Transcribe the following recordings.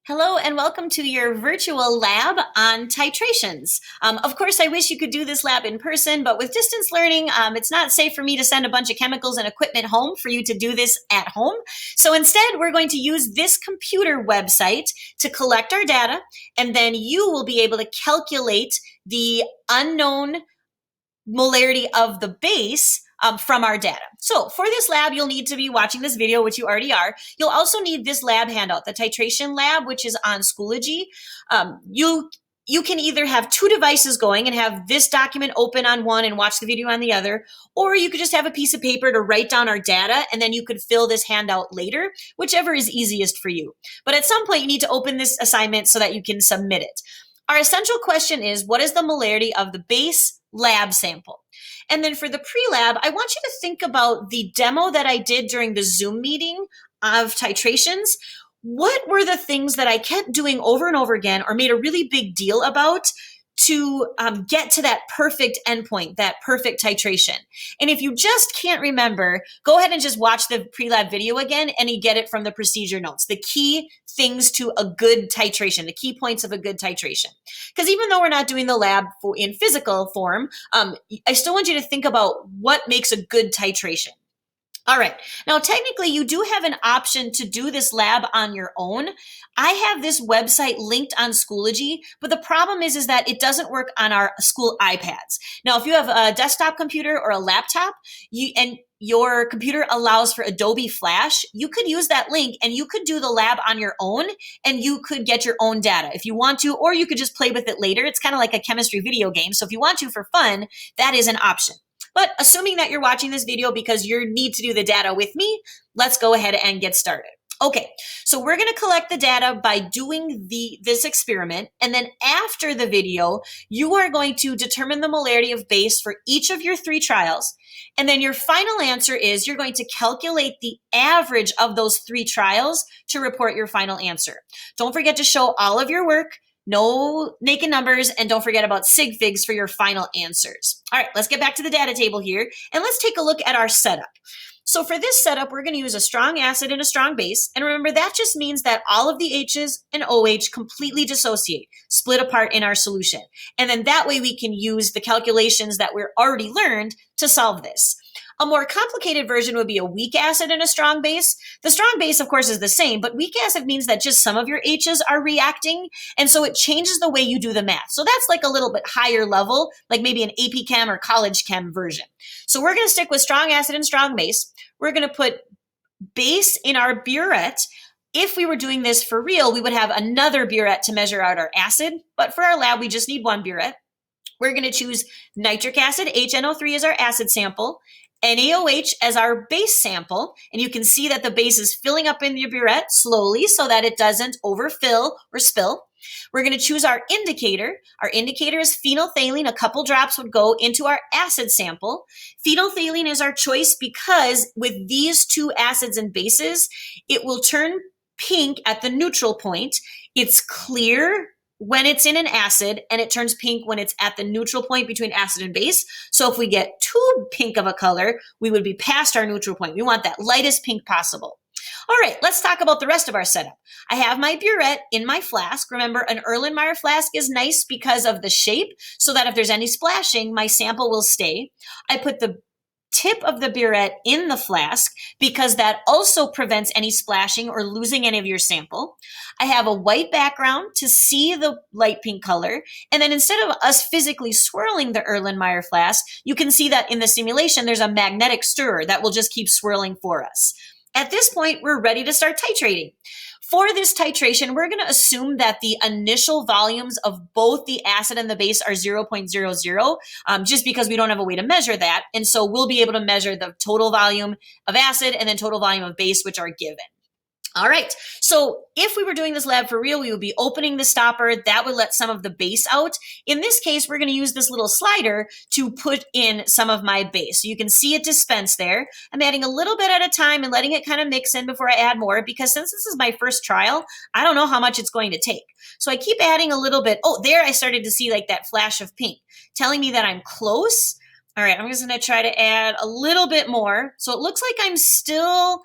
Hello and welcome to your virtual lab on titrations. Of course, I wish you could do this lab in person, but with distance learning, it's not safe for me to send a bunch of chemicals and equipment home for you to do this at home. So instead, we're going to use this computer website to collect our data, and then you will be able to calculate the unknown molarity of the base from our data. So for this lab, you'll need to be watching this video, which you already are. You'll also need this lab handout, the Titration Lab, which is on Schoology. You can either have two devices going and have this document open on one and watch the video on the other, or you could just have a piece of paper to write down our data, and then you could fill this handout later, whichever is easiest for you. But at some point, you need to open this assignment so that you can submit it. Our essential question is, what is the molarity of the base lab sample? And then for the pre-lab, I want you to think about the demo that I did during the Zoom meeting of titrations. What were the things that I kept doing over and over again or made a really big deal about to get to that perfect endpoint, that perfect titration? And if you just can't remember, go ahead and just watch the pre-lab video again and you get it from the procedure notes, the key things to a good titration, the key points of a good titration. Because even though we're not doing the lab in physical form, I still want you to think about what makes a good titration. All right, now technically you do have an option to do this lab on your own. I have this website linked on Schoology, but the problem is that it doesn't work on our school iPads. Now, if you have a desktop computer or a laptop, and your computer allows for Adobe Flash, you could use that link and you could do the lab on your own and you could get your own data if you want to, or you could just play with it later. It's kind of like a chemistry video game. So if you want to for fun, that is an option. But assuming that you're watching this video because you need to do the data with me, let's go ahead and get started. Okay, so we're going to collect the data by doing this experiment, and then after the video, you are going to determine the molarity of base for each of your 3 trials, and then your final answer is you're going to calculate the average of those 3 trials to report your final answer. Don't forget to show all of your work. No naked numbers, and don't forget about sig figs for your final answers. All right, let's get back to the data table here, and let's take a look at our setup. So for this setup, we're going to use a strong acid and a strong base, and remember that just means that all of the H's and OH completely dissociate, split apart in our solution. And then that way we can use the calculations that we're already learned to solve this. A more complicated version would be a weak acid and a strong base. The strong base, of course, is the same, but weak acid means that just some of your H's are reacting, and so it changes the way you do the math. So that's like a little bit higher level, like maybe an AP Chem or College Chem version. So we're going to stick with strong acid and strong base. We're going to put base in our burette. If we were doing this for real, we would have another burette to measure out our acid, but for our lab, we just need one burette. We're going to choose nitric acid, HNO3 as our acid sample, NaOH as our base sample, and you can see that the base is filling up in your burette slowly so that it doesn't overfill or spill. We're going to choose our indicator. Our indicator is phenolphthalein. A couple drops would go into our acid sample. Phenolphthalein is our choice because with these 2 acids and bases, it will turn pink at the neutral point. It's clear when it's in an acid, and it turns pink when it's at the neutral point between acid and base. So if we get too pink of a color, we would be past our neutral point. We want that lightest pink possible. All right, let's talk about the rest of our setup. I have my burette in my flask. Remember, an Erlenmeyer flask is nice because of the shape, so that if there's any splashing, my sample will stay. I put the tip of the burette in the flask because that also prevents any splashing or losing any of your sample. I have a white background to see the light pink color. And then instead of us physically swirling the Erlenmeyer flask, you can see that in the simulation, there's a magnetic stirrer that will just keep swirling for us. At this point, we're ready to start titrating. For this titration, we're going to assume that the initial volumes of both the acid and the base are 0.00, just because we don't have a way to measure that. And so we'll be able to measure the total volume of acid and then total volume of base, which are given. All right, so if we were doing this lab for real, we would be opening the stopper. That would let some of the base out. In this case, we're going to use this little slider to put in some of my base. So you can see it dispense there. I'm adding a little bit at a time and letting it kind of mix in before I add more, because since this is my first trial, I don't know how much it's going to take. So I keep adding a little bit. Oh, there I started to see like that flash of pink, telling me that I'm close. All right, I'm just going to try to add a little bit more. So it looks like I'm still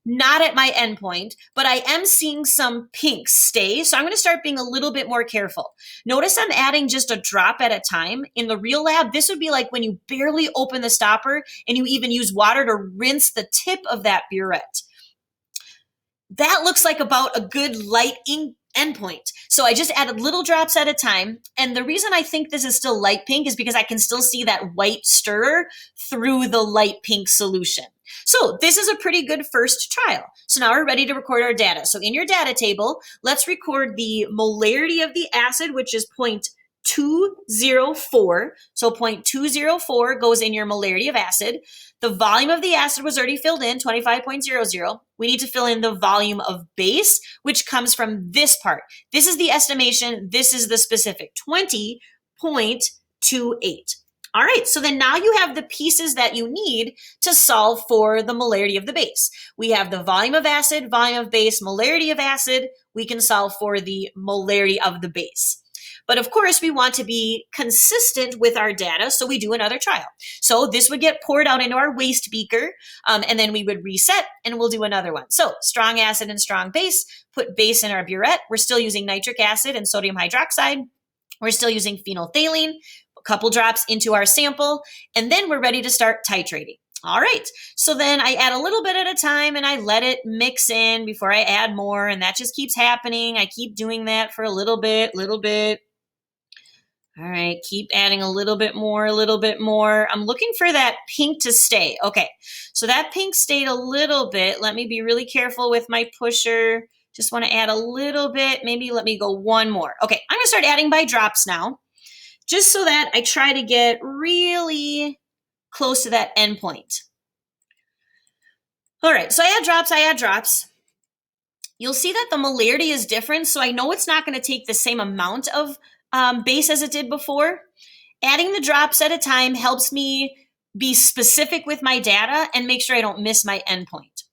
not at my endpoint, but I am seeing some pinks stay. So I'm going to start being a little bit more careful. Notice I'm adding just a drop at a time. In the real lab, this would be like when you barely open the stopper and you even use water to rinse the tip of that burette. That looks like about a good light ink endpoint. So I just added little drops at a time. And the reason I think this is still light pink is because I can still see that white stirrer through the light pink solution. So this is a pretty good first trial. So now we're ready to record our data. So in your data table, let's record the molarity of the acid, which is 0.204. So 0.204 goes in your molarity of acid. The volume of the acid was already filled in, 25.00. We need to fill in the volume of base, which comes from this part. This is the estimation. This is the specific, 20.28. All right, so then now you have the pieces that you need to solve for the molarity of the base. We have the volume of acid, volume of base, molarity of acid. We can solve for the molarity of the base. But of course, we want to be consistent with our data, so we do another trial. So this would get poured out into our waste beaker, and then we would reset, and we'll do another one. So strong acid and strong base, put base in our burette. We're still using nitric acid and sodium hydroxide. We're still using phenolphthalein, a couple drops into our sample, and then we're ready to start titrating. All right, so then I add a little bit at a time and I let it mix in before I add more, and that just keeps happening. I keep doing that for a little bit. All right, keep adding a little bit more. I'm looking for that pink to stay. Okay, so that pink stayed a little bit. Let me be really careful with my pusher. Just want to add a little bit. Maybe let me go one more. Okay, I'm going to start adding by drops now, just so that I try to get really close to that endpoint. All right, so I add drops. You'll see that the molarity is different, so I know it's not going to take the same amount of base as it did before. Adding the drops at a time helps me be specific with my data and make sure I don't miss my endpoint.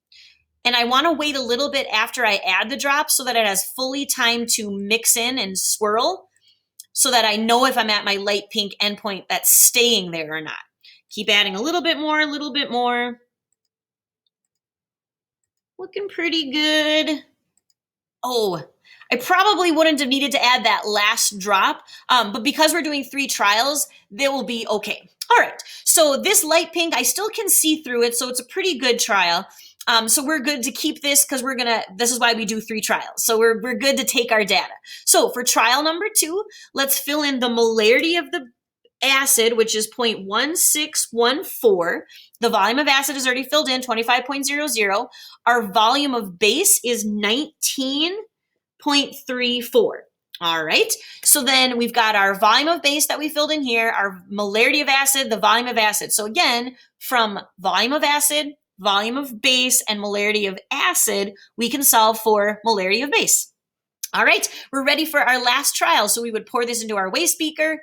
And I want to wait a little bit after I add the drops so that it has fully time to mix in and swirl, so that I know if I'm at my light pink endpoint that's staying there or not. Keep adding a little bit more. Looking pretty good. Oh, I probably wouldn't have needed to add that last drop, but because we're doing 3 trials, they will be okay. All right, so this light pink, I still can see through it, so it's a pretty good trial. So we're good to keep this because this is why we do 3 trials. So we're good to take our data. So for trial number 2, let's fill in the molarity of the acid, which is 0.1614. The volume of acid is already filled in, 25.00. Our volume of base is 19.34. All right, so then we've got our volume of base that we filled in here, our molarity of acid, the volume of acid. So again, from volume of acid, volume of base, and molarity of acid, we can solve for molarity of base. All right, we're ready for our last trial. So we would pour this into our waste beaker,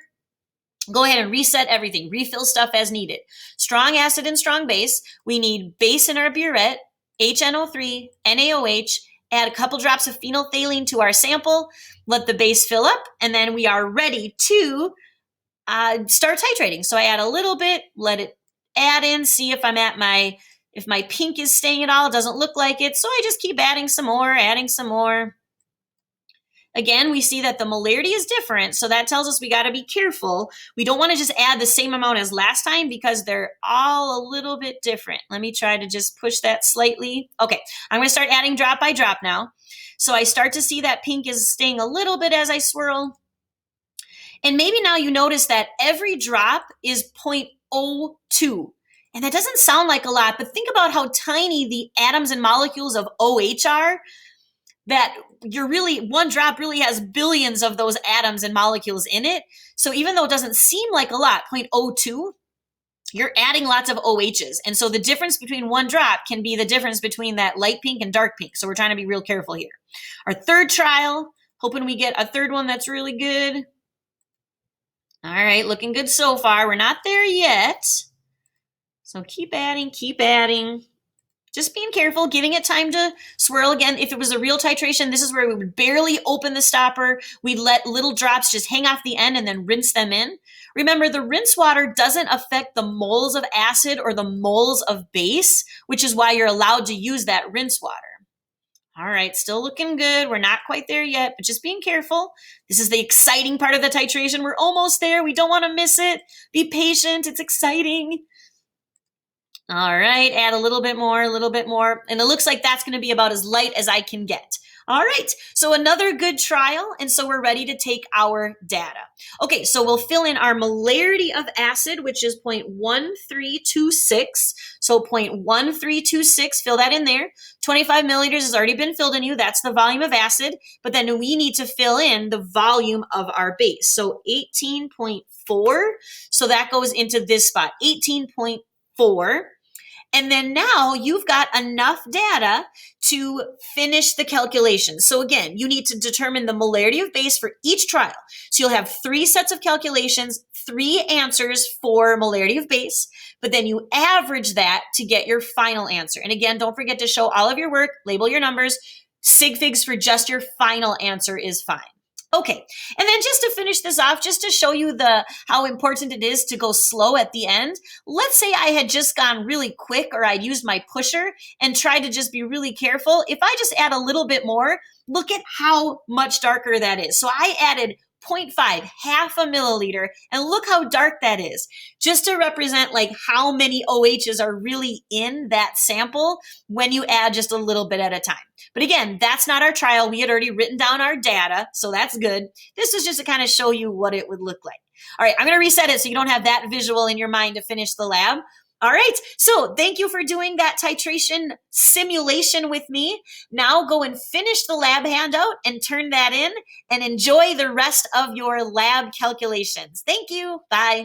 go ahead and reset everything, refill stuff as needed. Strong acid and strong base. We need base in our burette, HNO3, NaOH, add a couple drops of phenolphthalein to our sample, let the base fill up, and then we are ready to start titrating. So I add a little bit, let it add in, see if I'm at if my pink is staying at all. It doesn't look like it, so I just keep adding some more. Again, we see that the molarity is different, so that tells us we got to be careful. We don't want to just add the same amount as last time because they're all a little bit different. Let me try to just push that slightly. Okay, I'm going to start adding drop by drop now. So I start to see that pink is staying a little bit as I swirl. And maybe now you notice that every drop is 0.02. And that doesn't sound like a lot, but think about how tiny the atoms and molecules of OH are, that one drop really has billions of those atoms and molecules in it. So even though it doesn't seem like a lot, 0.02, you're adding lots of OHs. And so the difference between one drop can be the difference between that light pink and dark pink. So we're trying to be real careful here. Our third trial, hoping we get a third one that's really good. All right, looking good so far. We're not there yet. So keep adding. Just being careful, giving it time to swirl. Again, if it was a real titration, this is where we would barely open the stopper. We'd let little drops just hang off the end and then rinse them in. Remember, the rinse water doesn't affect the moles of acid or the moles of base, which is why you're allowed to use that rinse water. All right, still looking good. We're not quite there yet, but just being careful. This is the exciting part of the titration. We're almost there. We don't want to miss it. Be patient. It's exciting. All right, add a little bit more, and it looks like that's going to be about as light as I can get. All right, so another good trial, and so we're ready to take our data. Okay, so we'll fill in our molarity of acid, which is 0.1326. So 0.1326, fill that in there. 25 milliliters has already been filled in you. That's the volume of acid, but then we need to fill in the volume of our base. So 18.4, so that goes into this spot, 18.4. And then now you've got enough data to finish the calculation. So again, you need to determine the molarity of base for each trial. So you'll have 3 sets of calculations, 3 answers for molarity of base, but then you average that to get your final answer. And again, don't forget to show all of your work, label your numbers. Sig figs for just your final answer is fine. Okay, and then just to finish this off, just to show you how important it is to go slow at the end, let's say I had just gone really quick or I'd used my pusher and tried to just be really careful. If I just add a little bit more, look at how much darker that is. So I added 0.5, half a milliliter, and look how dark that is. Just to represent like how many OHs are really in that sample when you add just a little bit at a time. But again, that's not our trial. We had already written down our data, so that's good. This was just to kind of show you what it would look like. All right, I'm going to reset it so you don't have that visual in your mind to finish the lab. All right, so thank you for doing that titration simulation with me. Now go and finish the lab handout and turn that in and enjoy the rest of your lab calculations. Thank you. Bye.